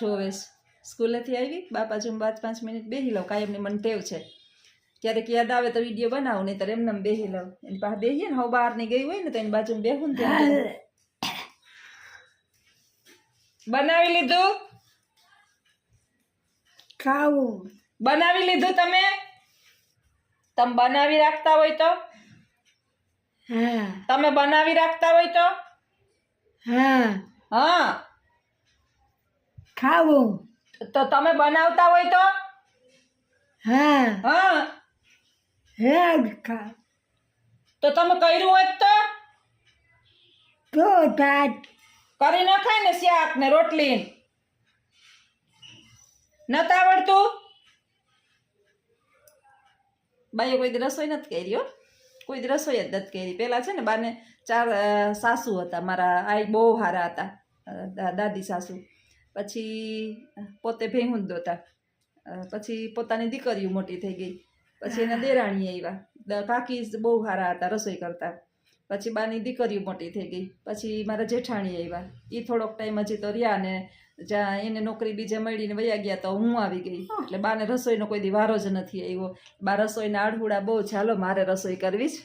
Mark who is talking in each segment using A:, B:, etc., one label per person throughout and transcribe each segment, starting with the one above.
A: જોવે સ્કૂલેથી આવી બાપાજી 5 મિનિટ બેસી લઉં. કાયમની મને ટેવ છે. ક્યારેક યાદ આવે તો વિડીયો બનાવું, નહીં તો એમને બેસી લઉં. એની પાસે બેસીએ ને, હવે બહારની ગઈ હોય ને તો એની બાજુમાં બેસું ને ત્યાં બનાવી લીધું.
B: ખાવું
A: બનાવી લીધું તમે બનાવી રાખતા હોય તો
B: હા
A: તમે બનાવી રાખતા હોય તો
B: હા
A: હા
B: ખાવું
A: તો તમે બનાવતા હોય તો
B: હા
A: હા
B: હેડ ખા
A: તો તમે કર્યું હોત તો
B: તો તાત
A: કરી નખાય ને શાક ને રોટલી. નતા આવડતું? બાઈએ કોઈ દી રસોઈ નથી કરી હો, કોઈ દી રસોઈ જ નથી કરી. પેલા છે ને બાને 4 સાસુ હતા. મારા આઈ બહુ સારા હતા, દાદી સાસુ. પછી પોતે ભેહું દોતા, પછી પોતાની દીકરીઓ મોટી થઈ ગઈ, પછી એના દેરાણી આવ્યા, કાકી બહુ સારા હતા, રસોઈ કરતા. પછી બાની દીકરીઓ મોટી થઈ ગઈ, પછી મારા જેઠાણી આવ્યા, એ થોડોક ટાઈમ હજી તો રહ્યા, ને જ્યાં એને નોકરી બીજે મળીને વયા ગયા તો હું આવી ગઈ. એટલે બાને રસોઈનો કોઈ દી વારો જ નથી આવ્યો. બા રસોઈના આડહુડા બહુ છે, હાલો મારે રસોઈ કરવી જ.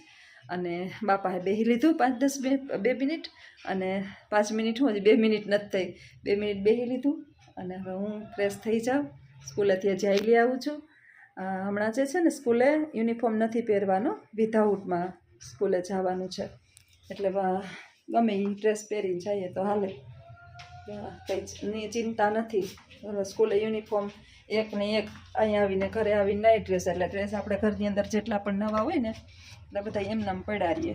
A: અને બાપાએ બેસી લીધું 2 મિનિટ, અને 5 મિનિટ હું હજી 2 મિનિટ નથી થઈ, 2 મિનિટ બેસી લીધું. અને હવે હું ફ્રેશ થઈ જાઉં, સ્કૂલેથી હજી આવી આવું છું. હમણાં જે છે ને સ્કૂલે યુનિફોર્મ નથી પહેરવાનો, વિધાઉટમાં સ્કૂલે જવાનું છે. એટલે ગમે એ ડ્રેસ પહેરીને જઈએ તો હાલે, કંઈ ચિંતા નથી. સ્કૂલે યુનિફોર્મ એક ને એક, અહીંયા આવીને ઘરે આવીને નાઇટ ડ્રેસ. એટલે ડ્રેસ આપણે ઘરની અંદર જેટલા પણ નવા હોય ને એટલે બધા એમનામ પડ્યા રહીએ.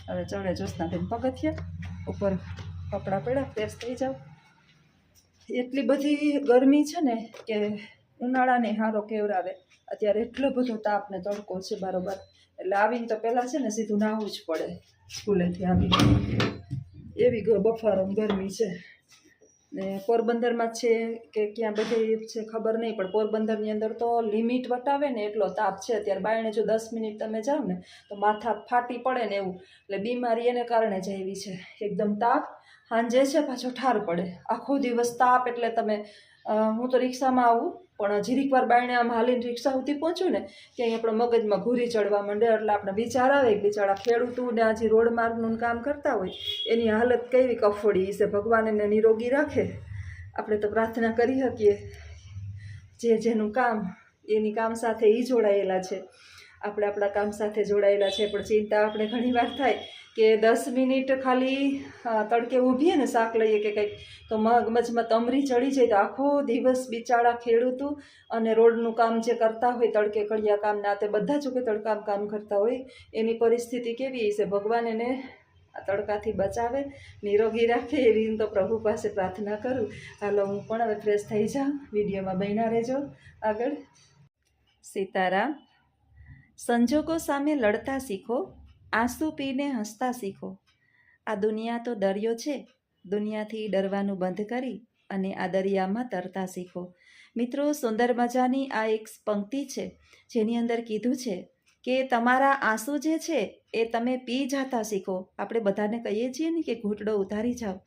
A: હવે ચડે જોશનાબેન પગથિયા ઉપર, કપડાં પડ્યા, ફ્રેશ થઈ જાવ. એટલી બધી ગરમી છે ને કે ઉનાળાને હારો કેવરાવે. અત્યારે એટલો બધો તાપ ને તડકો છે બરોબર. એટલે આવીને તો પહેલાં છે ને સીધું નાહવું જ પડે સ્કૂલેથી આવીને, એવી બફારો ગરમી છે. ને પોરબંદરમાં છે કે ક્યાં બધે છે ખબર નહીં, પણ પોરબંદરની અંદર તો લિમિટ વટાવે ને એટલો તાપ છે. અત્યારે બાયણે જો 10 મિનિટ તમે જાઓ ને તો માથા ફાટી પડે ને એવું. એટલે બીમારી એને કારણે જ આવી છે. એકદમ તાપ, સાંજે છે પાછો ઠાર પડે, આખો દિવસ તાપ. એટલે તમે હું તો રિક્ષામાં આવું, પણ જીરીક વાર બાયણે આમ હાલીને રિક્ષા સુધી પહોંચું ને ક્યાંય આપણા મગજમાં ઘૂરી ચડવા માંડે. એટલે આપણે વિચાર આવે કે બિચારા ખેડૂતોને આજે રોડ માર્ગનું કામ કરતા હોય એની હાલત કેવી કફોડી છે. ભગવાન એને નિરોગી રાખે. આપણે તો પ્રાર્થના કરી શકીએ, જેનું કામ એની કામ સાથે એ જોડાયેલા છે, આપણે આપણા કામ સાથે જોડાયેલા છે. પણ ચિંતા આપણે ઘણી વાર થાય કે 10 મિનિટ ખાલી તડકે ઊભીએ ને શાક લઈએ કે કંઈક, તો મગજમાં તમરી ચડી જાય. તો આખો દિવસ બિચારા ખેડૂતો અને રોડનું કામ જે કરતા હોય, તડકે કડિયા કામ ના, તે બધા જો કે તડકામ કામ કરતા હોય, એની પરિસ્થિતિ કેવી છે. ભગવાન એને આ તડકાથી બચાવે, નિરોગી રાખે, એવી તો પ્રભુ પાસે પ્રાર્થના કરું. હાલો હું પણ હવે ફ્રેશ થઈ જાઉં. વિડીયોમાં બન્યા રહેજો આગળ. સીતારામ. સંજોગો સામે લડતા શીખો, આંસુ પીને હસતા શીખો. આ દુનિયા તો દરિયો છે, દુનિયાથી ડરવાનું બંધ કરી અને આ દરિયામાં તરતા શીખો. મિત્રો, સુંદર મજાની આ એક પંક્તિ છે જેની અંદર કીધું છે કે તમારા આંસુ જે છે એ તમે પી જતા શીખો. આપણે બધાને કહીએ છીએ ને કે ઘૂંટડો ઉતારી જાઓ.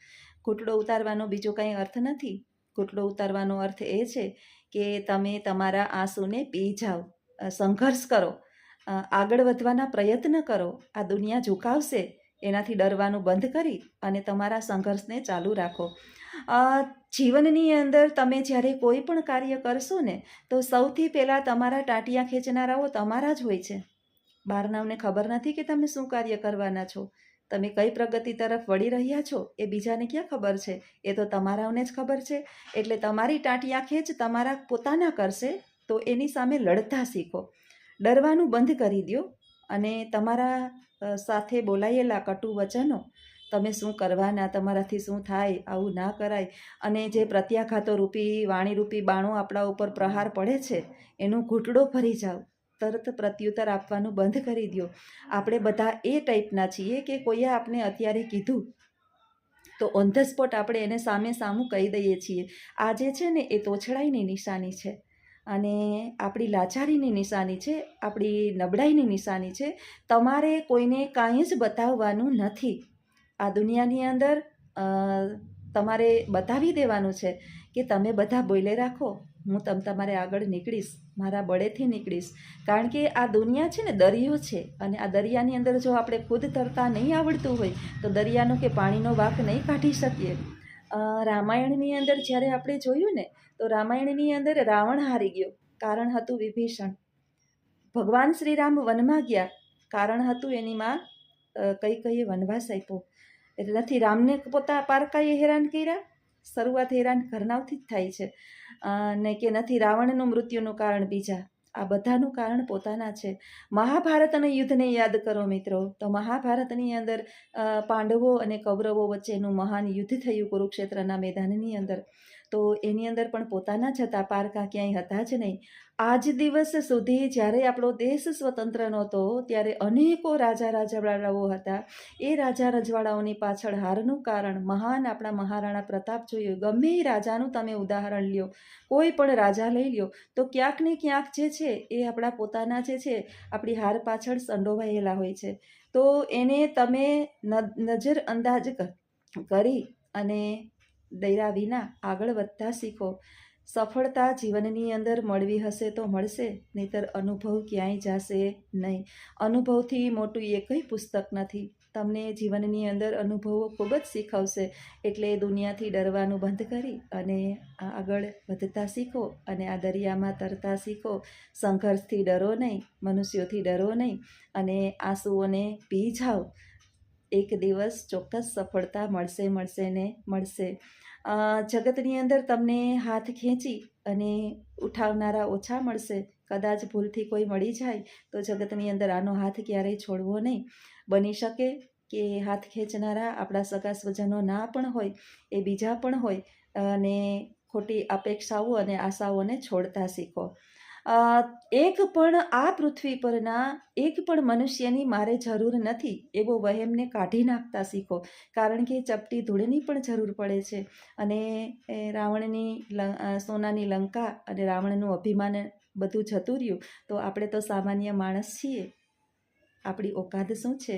A: ઘૂંટડો ઉતારવાનો બીજો કાંઈ અર્થ નથી. ઘૂંટડો ઉતારવાનો અર્થ એ છે કે તમે તમારા આંસુને પી જાઓ, સંઘર્ષ કરો, આગળ વધવાના પ્રયત્ન કરો. આ દુનિયા ઝુકાવશે એનાથી ડરવાનું બંધ કરી અને તમારા સંઘર્ષને ચાલુ રાખો. જીવનની અંદર તમે જ્યારે કોઈ પણ કાર્ય કરશો ને તો સૌથી પહેલાં તમારા ટાંટિયા ખેંચનારાઓ તમારા જ હોય છે. બહારનાઓને ખબર નથી કે તમે શું કાર્ય કરવાના છો, તમે કઈ પ્રગતિ તરફ વળી રહ્યા છો, એ બીજાને ક્યાં ખબર છે? એ તો તમારાઓને જ ખબર છે. એટલે તમારી ટાંટિયા ખેંચ તમારા પોતાના કરશે તો એની સામે લડતા શીખો. ડરવાનું બંધ કરી દો અને તમારા સાથે બોલાયેલા કટુ વચનો, તમે શું કરવાના, તમારાથી શું થાય, આવું ના કરાય, અને જે પ્રત્યાઘાતો રૂપી વાણીરૂપી બાણો આપણા ઉપર પ્રહાર પડે છે એનું ઘૂંટડો ભરી જાઓ. તરત પ્રત્યુત્તર આપવાનું બંધ કરી દો. આપણે બધા એ ટાઈપના છીએ કે કોઈએ આપણે અત્યારે કીધું તો ઓન ધ સ્પોટ આપણે એને સામું કહી દઈએ છીએ. આ જે છે ને એ તોછડાઈની નિશાની છે અને આપણી લાચારીની નિશાની છે, આપણી નબળાઈની નિશાની છે. તમારે કોઈને કાંઈ જ બતાવવાનું નથી. આ દુનિયાની અંદર તમારે બતાવી દેવાનું છે કે તમે બધા બોલે રાખો, હું તમારે આગળ નીકળીશ, મારા બળેથી નીકળીશ. કારણ કે આ દુનિયા છે ને દરિયો છે, અને આ દરિયાની અંદર જો આપણે ખુદ તરતા નહીં આવડતું હોય તો દરિયાનો કે પાણીનો વાંક નહીં કાઢી શકીએ. રામાયણની અંદર જ્યારે આપણે જોયું ને તો રામાયણની અંદર રાવણ હારી ગયો, કારણ હતું વિભીષણ. ભગવાન શ્રી રામ વનમાં ગયા, કારણ હતું એની માં કઈ વનવાસ આપ્યો. એટલે નથી રામને પોતા પારકાએ હેરાન કર્યા, શરૂઆત હેરાન કરનારથી જ થાય છે, ને કે નથી રાવણનું મૃત્યુનું કારણ બીજા. આ બધાનું કારણ પોતાના છે. મહાભારતના યુદ્ધને યાદ કરો મિત્રો, તો મહાભારતની અંદર પાંડવો અને કૌરવો વચ્ચેનું મહાન યુદ્ધ થયું કુરુક્ષેત્રના મેદાનની અંદર. તો એની અંદર પણ પોતાના જ હતા, પારકા ક્યાંય હતા જ નહીં. આજ દિવસ સુધી જ્યારે આપણો દેશ સ્વતંત્ર નહોતો ત્યારે અનેકો રાજા રજવાડાઓ હતા. એ રાજા રજવાડાઓની પાછળ હારનું કારણ મહાન આપણા મહારાણા પ્રતાપ જોયું. ગમે એ રાજાનું તમે ઉદાહરણ લ્યો, કોઈ પણ રાજા લઈ લ્યો, તો ક્યાંક ને ક્યાંક જે છે એ આપણા પોતાના જે છે આપણી હાર પાછળ સંડોવાયેલા હોય છે. તો એને તમે નજરઅંદાજ કરી અને ડર્યા વિના આગળ વધતા શીખો. સફળતા જીવનની અંદર મળવી હશે તો મળશે, નહીંતર અનુભવ ક્યાંય જશે નહીં. અનુભવથી મોટું એકય પુસ્તક નથી. તમને જીવનની અંદર અનુભવો ખૂબ જ શીખવશે. એટલે દુનિયાથી ડરવાનું બંધ કરી અને આગળ વધતા શીખો, અને આ દરિયામાં તરતા શીખો. સંઘર્ષથી ડરો નહીં, મનુષ્યોથી ડરો નહીં, અને આંસુઓને પી જાઓ. એક દિવસ ચોક્કસ સફળતા મળશે ને મળશે. જગતની અંદર તમને હાથ ખેંચી અને ઉઠાવનારા ઓછા મળશે. કદાચ ભૂલથી કોઈ મળી જાય તો જગતની અંદર આનો હાથ ક્યારેય છોડવો નહીં. બની શકે કે હાથ ખેંચનારા આપણા સગા સ્વજનો ના પણ હોય, એ બીજા પણ હોય, અને ખોટી અપેક્ષાઓ અને આશાઓને છોડતા શીખો. એક પણ આ પૃથ્વી પરના એક પણ મનુષ્યની મારે જરૂર નથી એવો વહેમને કાઢી નાખતા શીખો. કારણ કે ચપટી ધૂળની પણ જરૂર પડે છે. અને રાવણની સોનાની લંકા અને રાવણનું અભિમાન બધું જતું રહ્યું, તો આપણે તો સામાન્ય માણસ છીએ. આપણી ઓકાત શું છે?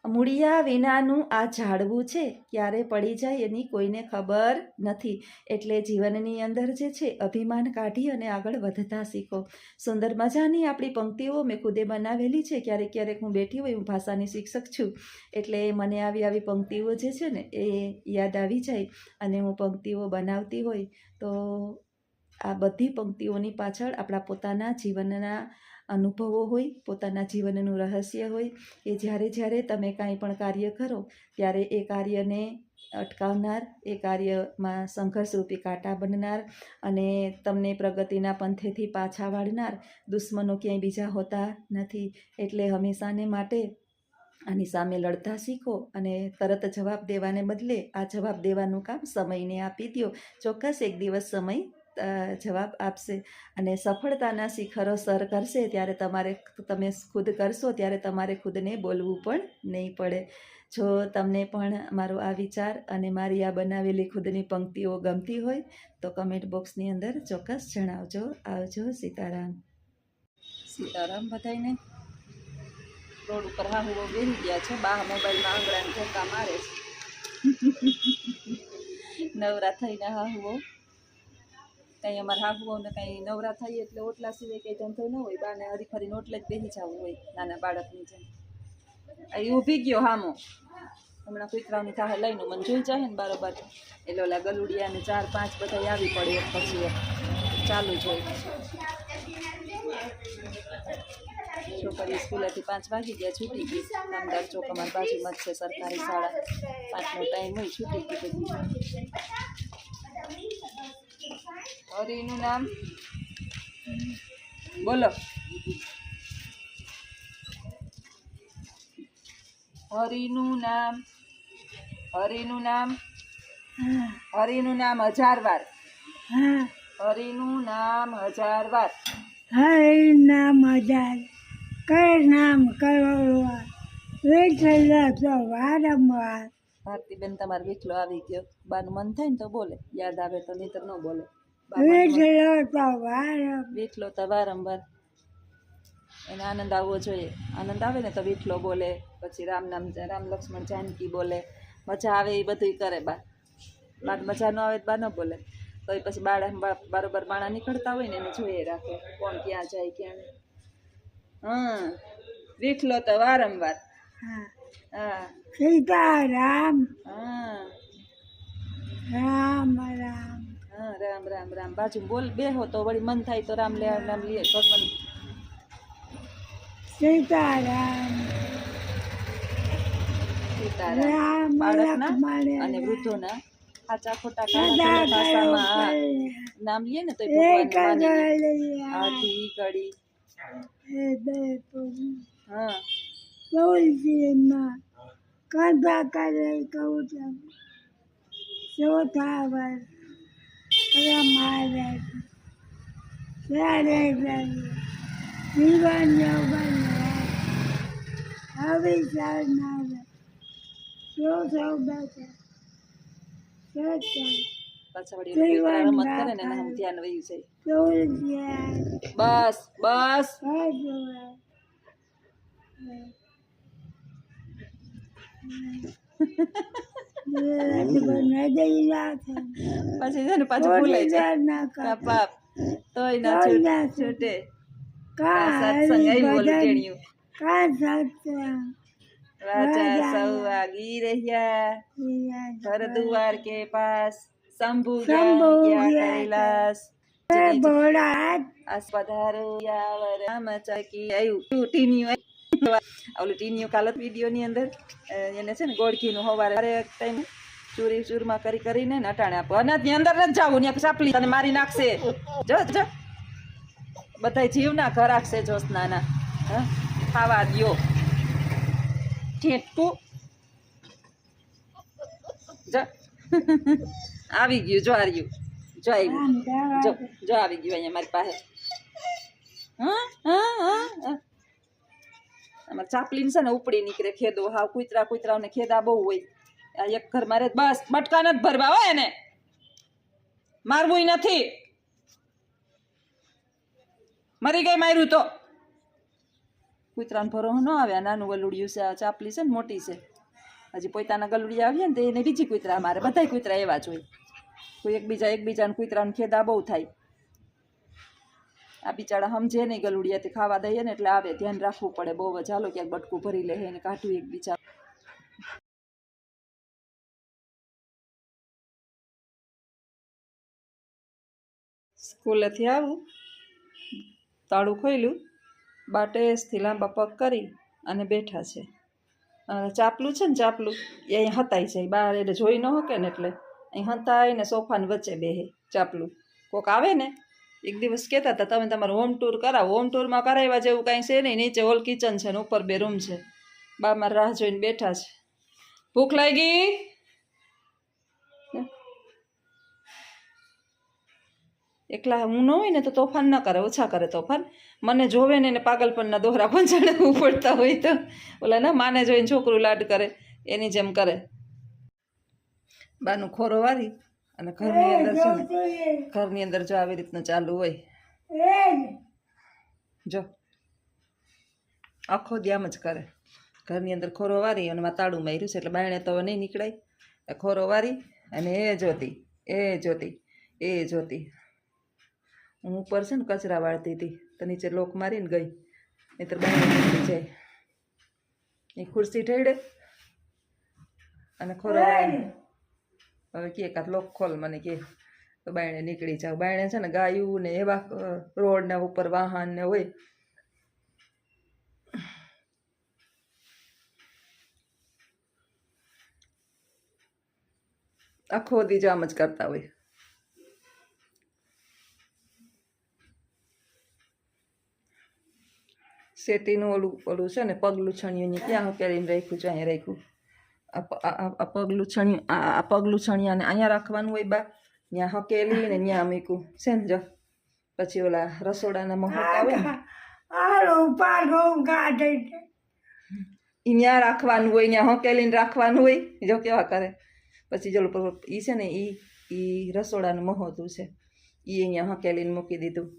A: મૂળિયા વિનાનું આ ઝાડવું છે, ક્યારે પડી જાય એની કોઈને ખબર નથી. એટલે જીવનની અંદર જે છે અભિમાન કાઢી અને આગળ વધતા શીખો. સુંદર મજાની આપણી પંક્તિઓ મેં ખુદે બનાવેલી છે. ક્યારેક ક્યારેક હું બેઠી હોય, હું ભાષાની શિક્ષક છું, એટલે મને આવી પંક્તિઓ જે છે ને એ યાદ આવી જાય અને હું પંક્તિઓ બનાવતી હોય. તો આ બધી પંક્તિઓની પાછળ આપણા પોતાના જીવનના અનુભવો હોય, પોતાના જીવનનું રહસ્ય હોય. કે જ્યારે તમે કાંઈ પણ કાર્ય કરો ત્યારે એ કાર્યને અટકાવનાર, એ કાર્યમાં સંઘર્ષરૂપી કાંટા બનનાર અને તમને પ્રગતિના પંથેથી પાછા વાળનાર દુશ્મનો ક્યાંય બીજા હોતા નથી. એટલે હંમેશાને માટે આની સામે લડતા શીખો, અને તરત જવાબ દેવાને બદલે આ જવાબ દેવાનું કામ સમયને આપી દો. ચોક્કસ એક દિવસ સમય જવાબ આપશે, અને સફળતાના શિખરો સર કરશે ત્યારે તમે ખુદ કરશો ત્યારે તમારે ખુદને બોલવું પણ નહીં પડે. જો તમને પણ મારો આ વિચાર અને મારી આ બનાવેલી ખુદની પંક્તિઓ ગમતી હોય તો કમેન્ટ બોક્સની અંદર ચોક્કસ જણાવજો. આવજો. સીતારામ. સીતારામ બધાયને. રોડ ઉપર હાહુઓ બેસી ગયા છે, બા મોબાઈલમાં આંગળાને ધક્કા મારે છે. નવરા થઈને હાહુઓ કંઈ અમારે હાહુઓને કંઈ નવરા થઈએ એટલે ઓટલા સિવાય કંઈ ધંધો ન હોય. બાને હરીફરીને ઓટલે જ બેસી જવું હોય નાના બાળકની જેમ. એ ઊભી ગયો હામો, હમણાં કૂતરાઓની થાહે લઈને મને જોઈ જાય ને બારોબાર, એટલે ઓલા ગલુડિયાને 4-5 બધા આવી પડે એક પછી એક ચાલુ જ હોય. છોકરી સ્કૂલેથી 5 વાગી ગયા, છૂટી ગઈ. કામદાર ચોક અમારી બાજુમાં જ છે સરકારી શાળા, 5નો ટાઈમ હોય, છૂટી ગઈ બધી. હરીનું નામ બોલો. હરીનું નામ, હરીનું નામ, હરીનું નામ 1000 વાર. હરીનું નામ 1000 વાર.
B: હરિ નામ 1000, કર નામ કરોડવાર, વિઠ્ઠલ તો વારંવાર.
A: ભારતીબેન તમારો વિઠલો આવી ગયો. બાનું મન થાય ને તો બોલે, યાદ આવે તો, નહીતર ન બોલે.
B: વિઠ્ઠલ તો વારંવાર.
A: વિઠલો તો વારંવાર. એને આનંદ આવવો જોઈએ. આનંદ આવે ને તો વિઠલો બોલે, પછી રામ લક્ષ્મણ જાનકી બોલે. મજા આવે એ બધું કરે બા. બાર મજા ન આવે તો બા ન બોલે તો એ પછી બારોબાર માણા નીકળતા હોય ને એને જોઈએ રાખે કોણ ક્યાં જાય ક્યાં નહીં. હા વીખલો તો વારંવાર.
B: હા
A: હા
B: સીતારામ
A: હા
B: રામ રામ
A: હા રામ રામ રામ બાજુ બોલ બેહો તો વળી મન થાય તો રામ લે રામ લે ભગવાન.
B: સીતારામ
A: સીતારામ
B: રામ
A: બાળકના
B: લક્ષ્મણ
A: અને
B: રામ.
A: વૃદ્ધોના સાચા ખોટા
B: સદા
A: કાળા ભાષામાં
B: કરો
A: નામ લઈએ ને તો
B: એક
A: ભગવાનને માનીએ.
B: ગળિયા
A: આધી ઘડી
B: એ બે પુરી
A: હા
B: તુલસીમાં કથા કરે કહું ચોથા વર્ષ રમાડે ત્યારે જીવન યૌવન હવે ચાલનાર ચોથો બેઠો
A: પાછા વળી ઓલું કૂતરા રમત કરે ને એને આમ ધ્યાન વયું જાય.
B: તુલસી
A: બસ બસ પછી છે ને પાછું ભૂલાઈ જાય બાપ તોય ના છૂટે. સત્સંગ આવ્યું ઓલું ટેણિયું. રાજા સૌ આગી રહ્યા ઘર દ્વાર કે પાસ શંભુ ગયા કૈલાસ આસ પધારો યાવર રામ ચકી આવ્યું ટીનિયું. ઓલું ટીનિયું કાલ વિડીયો ની અંદર એને છે ને ગોળખીનું હવારે ટાઈમ ચૂરમાં કરીને ને અટાણે આપો અને ની અંદર નથી જવું ત્યાં સાપલી તને મારી નાખશે. જો જો બધા જીવના ઘર રાખશે જોશનાના. હા ખાવા દ્યો ઠેઠું જો આવી ગયું જો હાર્યું જો આવ્યું જો જો આવી ગયું અહીંયા મારી પાસે. હા હા હા અમારે ચાપલીન છે ને ઉપડી નીકળે ખેદો હાવ કૂતરાઓને ખેદા બહુ હોય. આ એક ઘર મારે બસ બટકા નથી ભરવા હોય એને મારવું નથી. મરી ગઈ માર્યું તો કૂતરાને ભરો ન આવે. આ નાનું ગલુડિયું છે આ ચાપલી છે ને મોટી છે હજી પોતાના ગલુડિયા આવીએ ને તો એને બીજી કૂતરા મારે. બધા કૂતરા એવા જ હોય. કોઈ એકબીજાને કૂતરાને ખેદા બહુ થાય. આ બિચારા સમજે નહીં ગલુડિયાથી ખાવા દઈએ ને એટલે આવે. ધ્યાન રાખવું પડે બહુ જ. હાલો ક્યાંક બટકું ભરી લે એને કાઢું એક બિચારા. સ્કૂલેથી આવું તાળું ખોલ્યું બાટેસથી લાંબા પગ કરી અને બેઠા છે. ચાપલું છે ને ચાપલું એ અહીં હતાઈ જાય બહાર એટલે જોઈ ન શકે ને એટલે અહીં હતાય ને સોફાની વચ્ચે બેહે ચાપલું. કોક આવે ને એક દિવસ કહેતા હતા તમે તમારું હોમ ટૂર કરાવો. હોમ ટૂરમાં કરાવ્યા જેવું કાંઈ છે નહીં. નીચે હોલ કિચન છે ને ઉપર 2 રૂમ છે. બા મારા રાહ જોઈને બેઠા છે. ભૂખ લાગી એકલા હું ન હોય ને તો તોફાન ન કરે ઓછા કરે તોફાન. મને જોવે ને એને પાગલપણના દોહરા પંચાડવું પડતા હોય તો ઓલા ના માને જોઈને છોકરું લાડ કરે એની જેમ કરે. બાનું ખોરો વારી અને ઘરની અંદર છે ને ઘરની અંદર જો આવી રીતનું ચાલુ હોય જો આખો દ્યામ જ કરે. ઘરની અંદર ખોરો વારી અને તાળું માર્યું છે એટલે બાયણે તો નહીં નીકળાય. ખોરો વારી અને એ જોતી હું ઉપર છે ને કચરા વાળતી હતી તો નીચે લોક મારીને ગઈ નહીંતર બાયણે નીકળી જાય. એ ખુરશી ઢેડે અને ખોરો હવે કે કાં લોક ખોલ મને કે તો બાયણે નીકળી જાવ. બાયણે છે ને ગાયું ને એવા રોડના ઉપર વાહન ને હોય. આખો દી જામ જ કરતા હોય. શેતીનું ઓલું છે ને પગલું છણિયું ક્યાં પહેરીને રાખ્યું છે? અહીંયા રાખ્યું. આ પગલું છણિયું આ પગલું છણિયાને અહીંયા રાખવાનું હોય બા. ત્યાં હકેલી ને ત્યાં મૂક્યું છે ને જો. પછી ઓલા રસોડાના મહોત આવે ને ત્યાં રાખવાનું હોય. ત્યાં હકેલીને રાખવાનું હોય. જો કેવા કરે. પછી જો ઈ છે ને ઈ રસોડાનું મહોતું છે. ઈ અહીંયા હકેલીને મૂકી દીધું.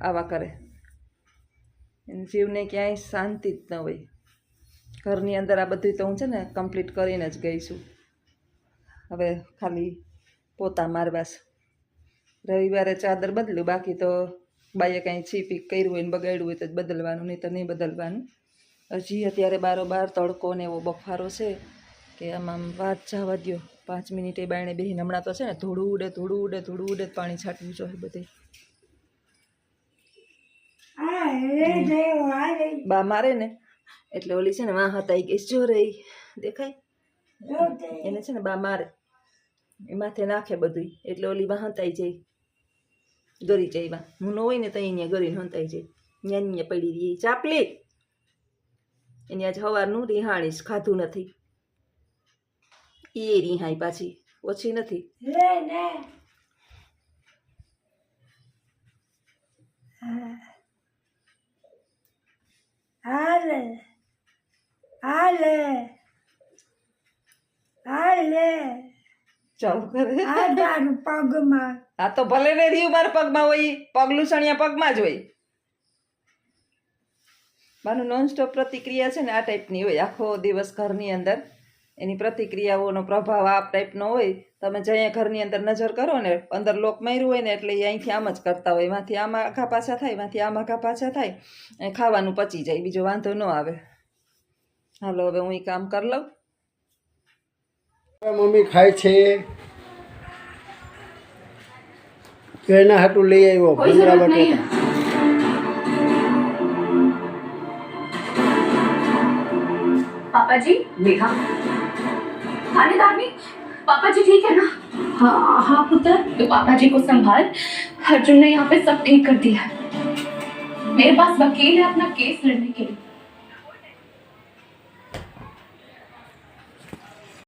A: આવા કરે. જીવને ક્યાંય શાંતિ જ ન હોય. ઘરની અંદર આ બધું તો હું છે ને કમ્પ્લીટ કરીને જ ગઈ છું. હવે ખાલી પોતા મારવા છે. રવિવારે ચાદર બદલ્યું, બાકી તો બાઈએ કાંઈ છીપી કર્યું હોય ને બગાડ્યું હોય તો જ બદલવાનું, નહીં તો નહીં બદલવાનું. હજી અત્યારે બારોબાર તડકો ને એવો બફારો છે કે આમ વાત જવા દ્યો. 5 મિનિટે બાયણે બેહીને હમણાં તો છે ને ધૂળું ઉડે પાણી છાંટવું જોઈએ બધે.
B: આ રે જયો આ રે
A: બા મારે ને એટલે ઓલી છે ને વાહ હતાઈ ગઈ, જો રહી દેખાય
B: જો તે
A: એને છે ને બા મારે એ માથે નાખે બધું, એટલે ઓલી વાહ હતાઈ જાય, ગરી જાય બા. હું ન હોય ને તો અહીંયા ગરીને હંતાઈ જાય, ન્યા પડી રહી ચાપલી. એની આજ સવારનું રિહાણીશ, ખાધું નથી એ રિહાઈ પાછી ઓછી નથી.
B: રે ને હાલે હાલે હાલે
A: ચાલુ કરે.
B: આ તારું પગમાં
A: આ તો ભલે ને રહ્યું મારા પગમાં હોય, પગલું સણિયા પગમાં જ હોય. બાનું નોનસ્ટોપ પ્રતિક્રિયા છે ને આ ટાઈપની હોય, આખો દિવસ ઘરની અંદર એની પ્રતિક્રિયાઓનો પ્રભાવ આ ટાઈપનો હોય. તમે જ્યાં ઘરની અંદર નજર કરો ને, અંદર લોક માર્યું હોય ને એટલે એ અહીંથી આમ જ કરતા હોય, એમાંથી આમાં આખા પાછા થાય, એમાંથી આમ આખા પાછા થાય, અને ખાવાનું પચી જાય, બીજો વાંધો ન આવે. હાલો હવે હું એ કામ કરી લઉં.
C: મમ્મી ખાય છે તો એના હાટું લઈ આવ્યો ભૂંગળા બટેટા.
D: पापा जी देखा थानेदार ने पापा जी ठीक है ना? हाँ हाँ पुत्र, तो पापा जी को संभाल, अर्जुन ने यहाँ पे सब ठीक कर दिया है. मेरे पास वकील है अपना केस लड़ने के लिए.